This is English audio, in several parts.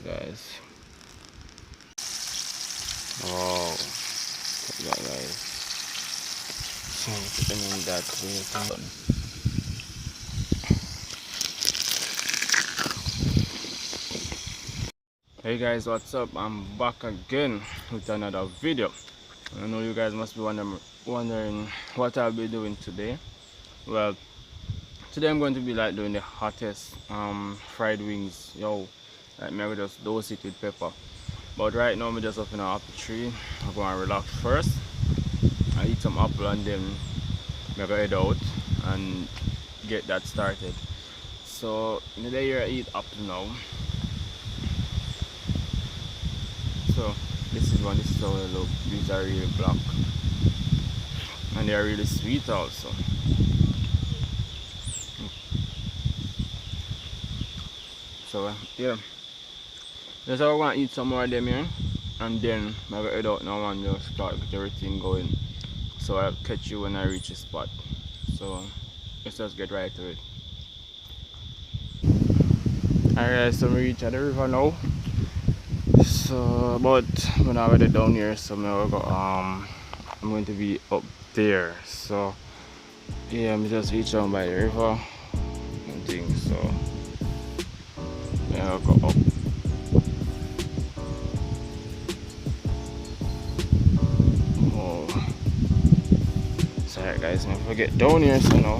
guys. Oh, check that, guys. So in that way. Hey guys, what's up? I'm back again with another video. I know you guys must be wondering what I'll be doing today. Well, today I'm going to be like doing the hottest fried wings. Yo, like maybe just dose it with pepper. But right now I'm just up in an apple tree. I'm going to relax first. I eat some apple and then I'm gonna head out and get that started. So in the day here I eat apple now. So this is how they look. These are really black and they are really sweet also. So yeah, that's how I want to eat some more of them here, and then I'm gonna head out now and just start with everything going. So I'll catch you when I reach the spot. So let's just get right to it. Alright, so we reach at the river now. So but when I already down here, so I'm going to be up there. So yeah, I'm just reach down by the river and things. So yeah, I'll go up. Oh, sorry guys, if I get down here, so now.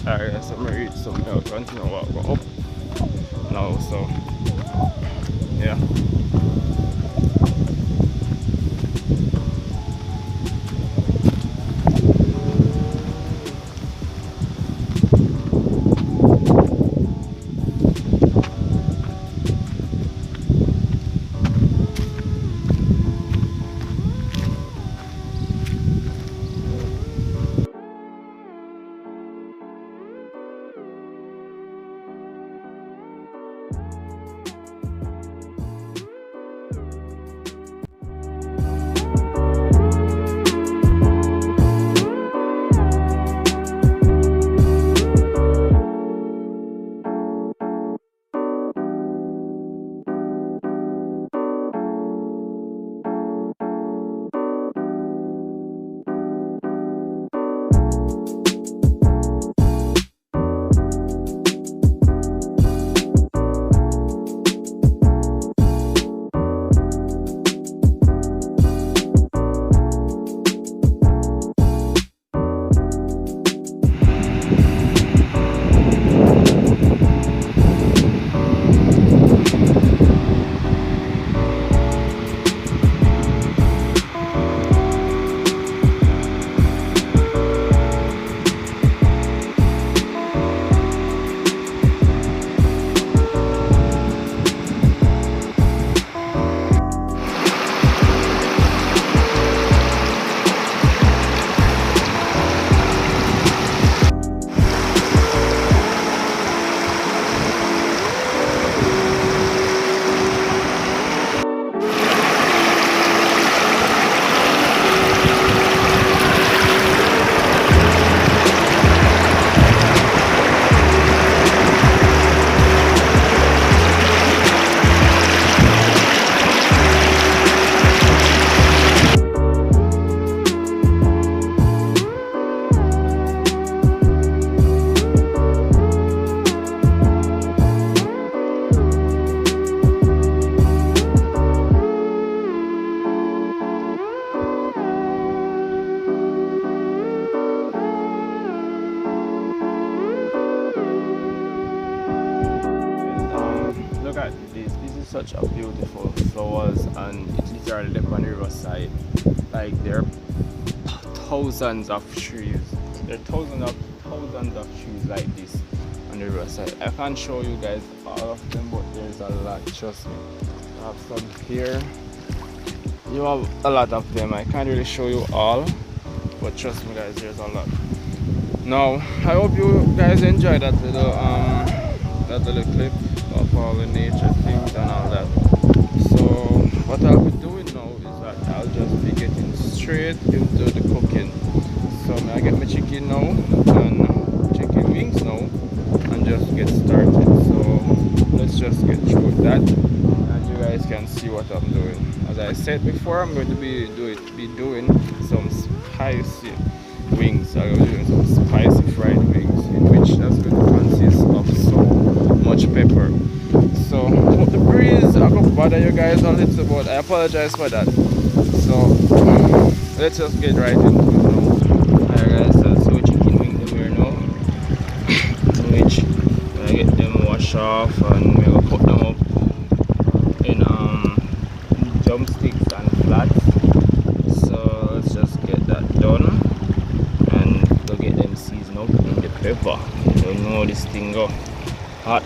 Alright, so I'm gonna reach some milk, continue to walk up now, so yeah. Look at this. This is such a beautiful flowers, and it's literally up on the riverside. Like there are thousands of trees. There are thousands of trees like this on the riverside. I can't show you guys all of them, but there's a lot. Trust me. I have some here. You have a lot of them. I can't really show you all, but trust me, guys. There's a lot. Now, I hope you guys enjoyed that little clip of all the nature things and all that. So what I'll be doing now is that straight into the cooking. So I get my chicken now and chicken wings now and just get started. So let's just get through that and you guys can see what I'm doing. As I said before, I'm going to be doing some spicy wings. I'm going to be doing some spicy fried wings in which that's going to consist of so much pepper. So the breeze I could bother you guys a little, but I apologize for that. So let's just get right into it now. Alright guys, so chicken wings here now. Which I get them washed off and we will put them up in drumsticks and flats. So let's just get that done and go get them seasoned up in the pepper. You don't know this thing go hot.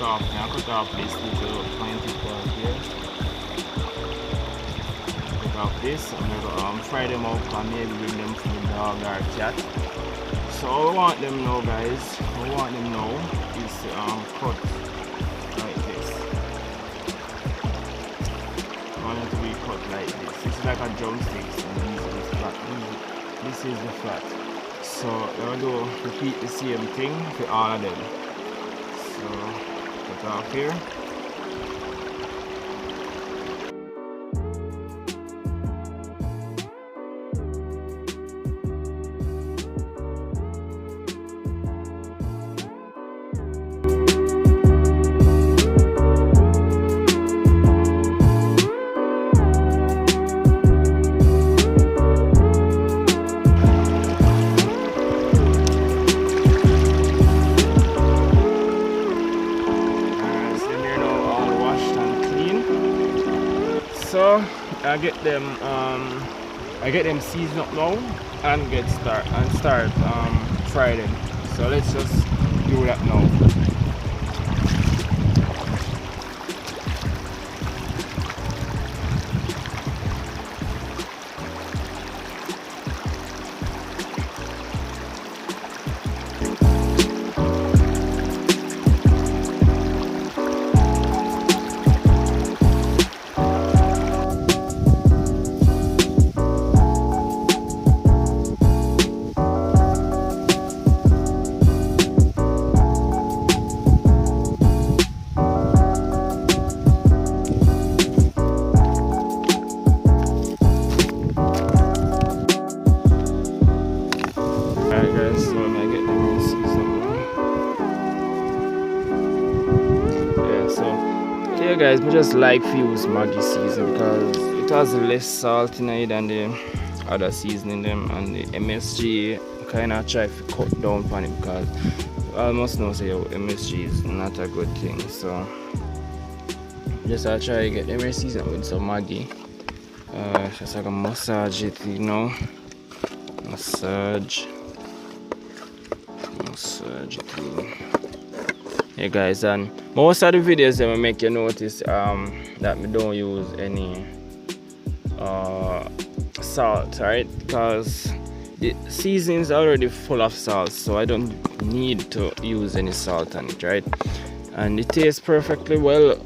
I cut off this little pointy part here. Cut off this. I'm gonna fry them up and maybe bring them to the dog or cat. So all I want them now, guys. All I want them now is cut like this. I want them to be cut like this. This is like a drumsticks and this is the flat. This is the flat. So I'm gonna repeat the same thing for all of them. So off here. So I get them seasoned up now and start fry them. So let's just do that now. Yeah guys, I just like to use Maggi season because it has less salt in it than the other seasoning them, and the MSG kind of try to cut down on it because I almost know say MSG is not a good thing. So just I try to get MSG season with some Maggi. Just like a massage it, you know, massage it in. Yeah guys, and most of the videos that will make you notice that we don't use any salt, right? Because the seasoning is already full of salt, so I don't need to use any salt on it, right? And it tastes perfectly well.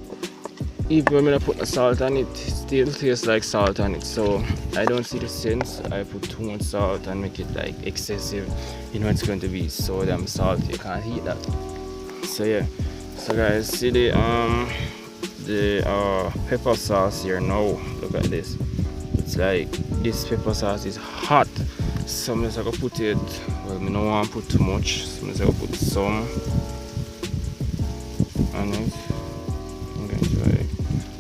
Even when I put the salt on it, it still tastes like salt on it. So I don't see the sense I put too much salt and make it like excessive. You know, it's going to be so damn salty, you can't eat that. So yeah, so guys, see the pepper sauce here now. Look at this. It's like this pepper sauce is hot. So I'm just gonna put it. Well, I don't want to put too much. So I'm just gonna put some on it. I'm going to like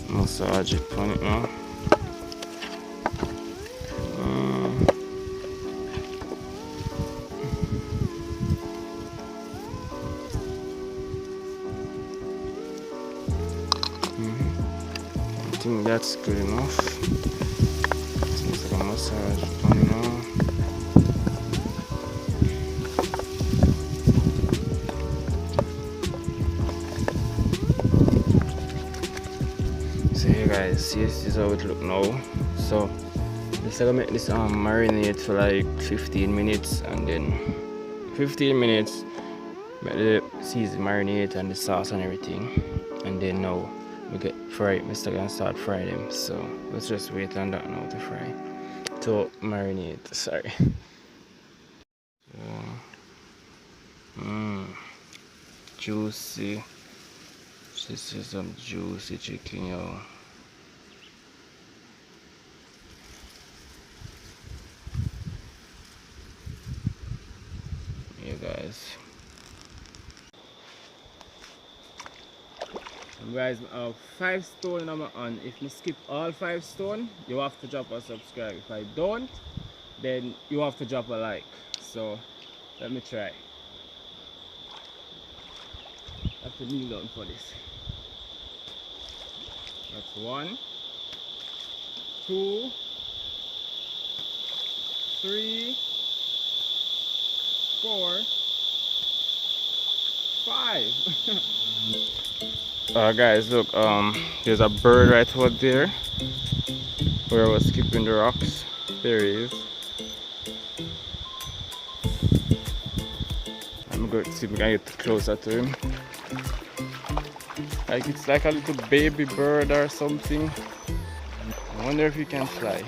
massage it on it now. I think that's good enough. Seems like a massage on now. guys, this is how it look now. So let's gonna make this marinate for like 15 minutes, and then 15 minutes make the season marinate and the sauce and everything, and then now we get fry. Mr. gonna start fry them. So let's just wait on that now to fry, to marinate. Sorry. Juicy. This is some juicy chicken, yo. Yeah, guys. Guys, 5 stone I'm on. If you skip all 5 stone, you have to drop a subscribe. If I don't, then you have to drop a like. So let me try. I have to kneel down for this. That's 1, 2, 3, 4, 5. Guys, look, there's a bird right over there where I was skipping the rocks. There he is. I'm going to see if we can get closer to him. Like it's like a little baby bird or something. I wonder if he can fly.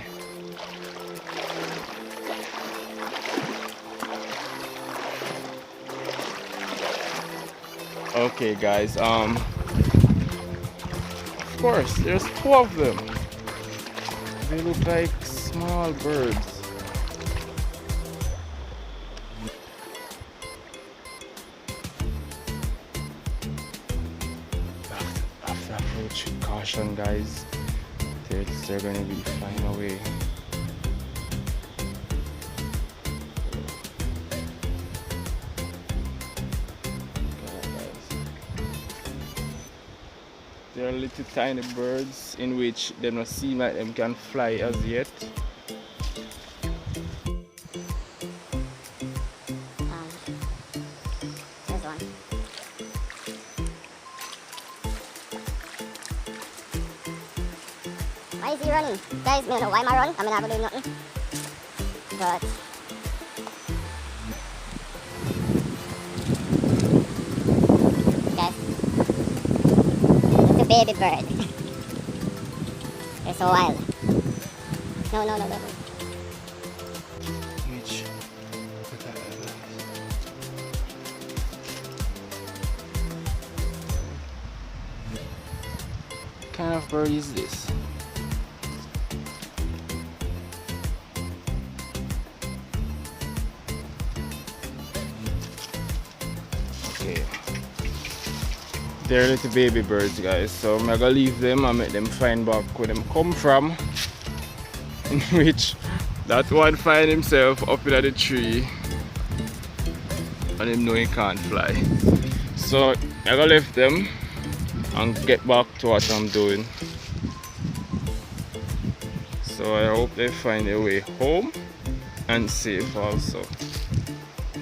Okay guys, of course there's 2 of them. They look like small birds. Have to approach with caution, guys. They're gonna be flying away. There are little tiny birds in which they don't seem like them can fly as yet. There's one. Why is he running? Guys, I don't know why am I running? I'm not doing nothing. But guys, it's a baby bird. They're so wild. No. Which kind of bird is this? Okay. They're little baby birds, guys, so I'm gonna leave them and make them find back where them come from, in which that one find himself up in the tree and him know he can't fly. So I'm gonna leave them and get back to what I'm doing. So I hope they find their way home and safe also.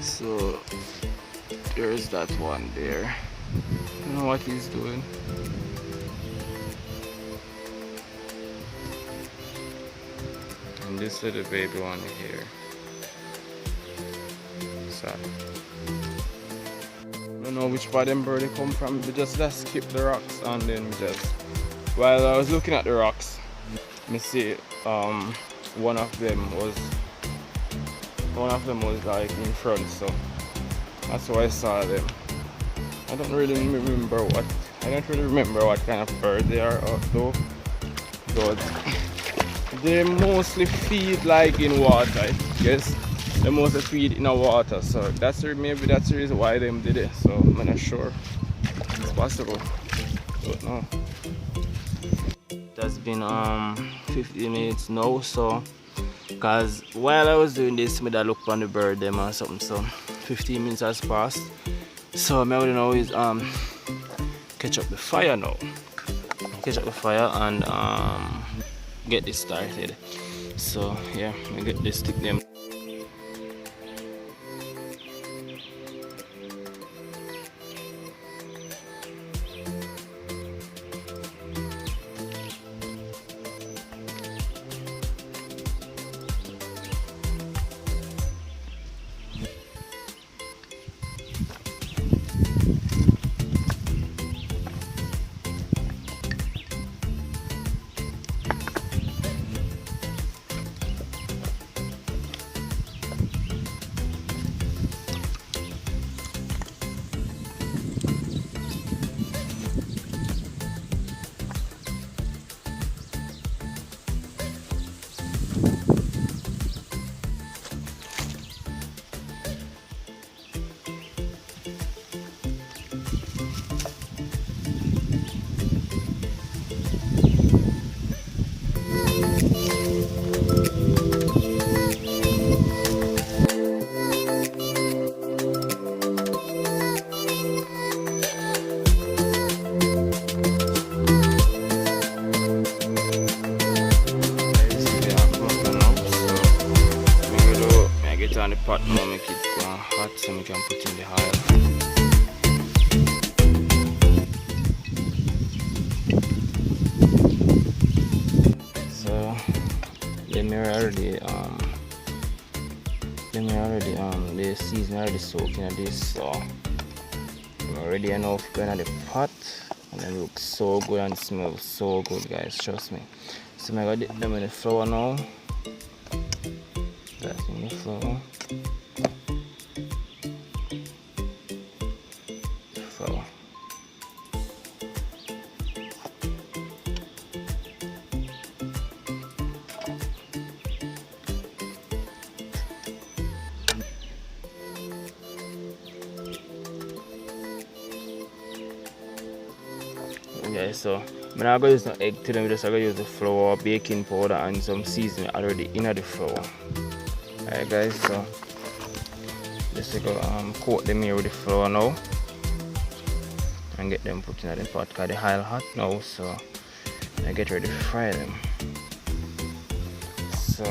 So there's that one there. I don't know what he's doing. And this little baby one here. Sad. I don't know which part of them bird they come from. We just skip the rocks and then we just. While I was looking at the rocks, me see one of them was like in front, so that's why I saw them. I don't really remember what kind of bird they are though, but they mostly feed like in water. I guess they mostly feed in the water, so maybe that's the reason why them did it. So I'm not sure. It's possible. Don't know. It has been 15 minutes now, so because while I was doing this, I looked on the bird them or something, so 15 minutes has passed. So what I want to know is catch up the fire now. Catch up the fire and get this started. So yeah, I get this stick them. pot so we can put in the oil. So the season already soaked in this, so I'm already enough going at the pot, and it looks so good and smells so good, guys, trust me. So I'm gonna dip them in the flour now. That's in the flour. Flour. Yeah, so I'm not gonna use no egg to them, just gonna use the flour, baking powder, and some seasoning already in the flour. Alright, guys, so just go coat them here with the flour now and get them put in the pot because the oil hot now, so I get ready to fry them. So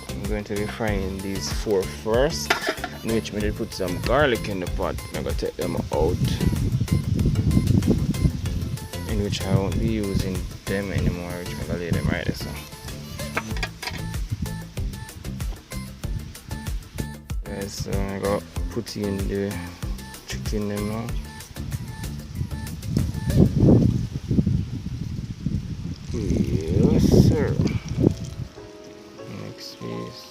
I'm going to be frying these 4 first, in which I put some garlic in the pot. I'm gonna take them out, in which I won't be using them anymore, which I'm gonna lay them right there. So guys, so I'm gonna put in the chicken them now. Yes sir. Next piece.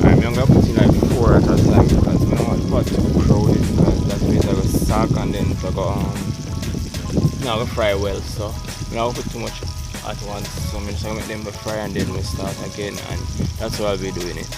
I'm gonna put in like 4 at a time because I don't want the pot to be crowded, because that means I go suck and then I go not gonna fry well, so I'm not gonna put too much at once. So I'm just gonna make them fry and then we start again, and that's how I'll be doing it.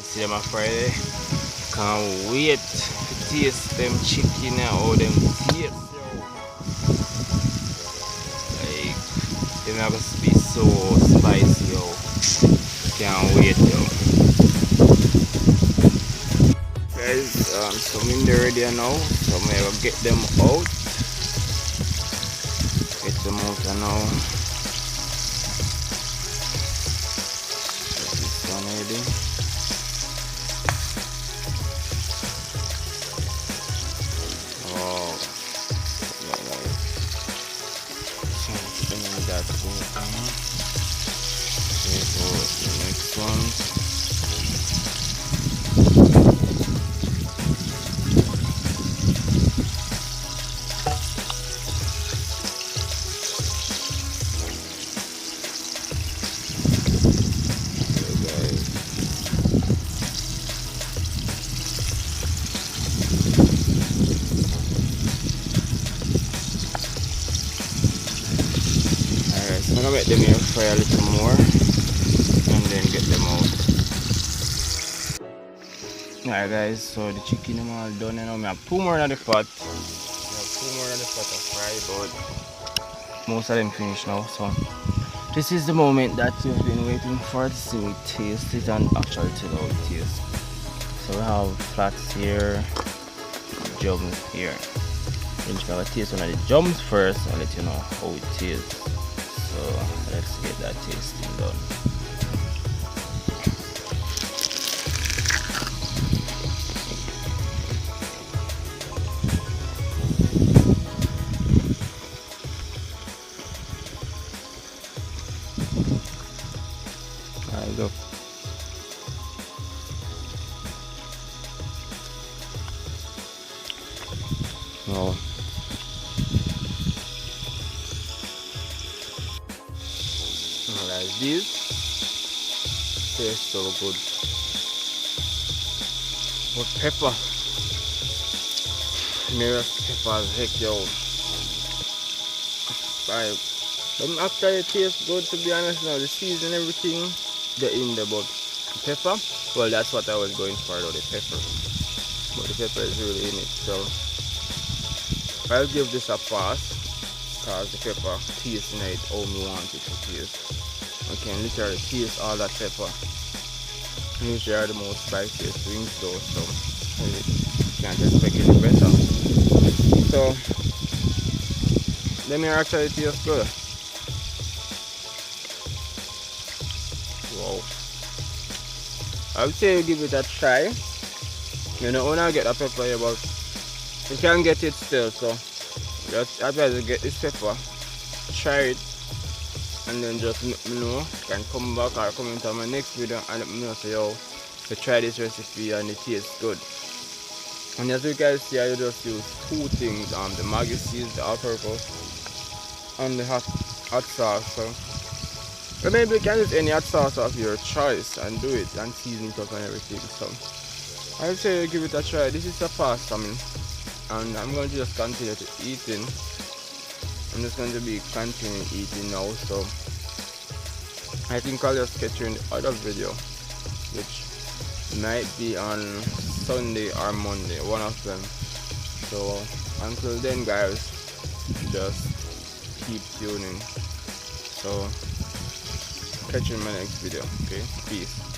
See them on Friday. Can't wait to taste them chicken and all them taste. Like, they're not gonna be so spicy, yo. Can't wait, yo. Guys, so I'm in there ready now. So I'm gonna get them out. Get them out now. This one ready. Next one. Alright, so I'm gonna let them here fry a little more and then get them out. Alright guys, so the chicken is all done and now we have 2 more in the pot. We have 2 more in the pot to fry, but most of them finished now. So this is the moment that you've been waiting for, to see we taste it and actually tell how it tastes. So we have flats here, jumps here. I'm just gonna taste one of the jumps first and let you know how it tastes. So let's get that tasting done. There you go. Wow. Like this, tastes so good. With pepper, Mirror peppers, heck yo. Right. Them actually taste good, to be honest. Now the season and everything, they're in there, but pepper, well, that's what I was going for though, the pepper. But the pepper is really in it, so I'll give this a pass because the pepper tastes in it how me want it to taste. I can literally taste all that pepper. Usually are the most spiciest wings though, so you can't expect any better. So them here actually taste good. Wow. I would say you give it a try. You know, when I get a pepper here, but you can get it still, so just advise you get this pepper, try it, and then just let me know. You can come back or come into my next video and let me know, say, yo, you try this recipe and it tastes good. And as you guys see, I just use two things, the Maggi seeds, the all-purpose, and the hot sauce. So maybe you can use any hot sauce of your choice and do it and season it up and everything. So I would say give it a try. This is a pasta, and I'm going to just continue to eating. I'm just going to be continuing eating now. So I think I'll just catch you in the other video, which might be on Sunday or Monday, one of them. So until then, guys, just keep tuning. So catch you in my next video. Okay, peace.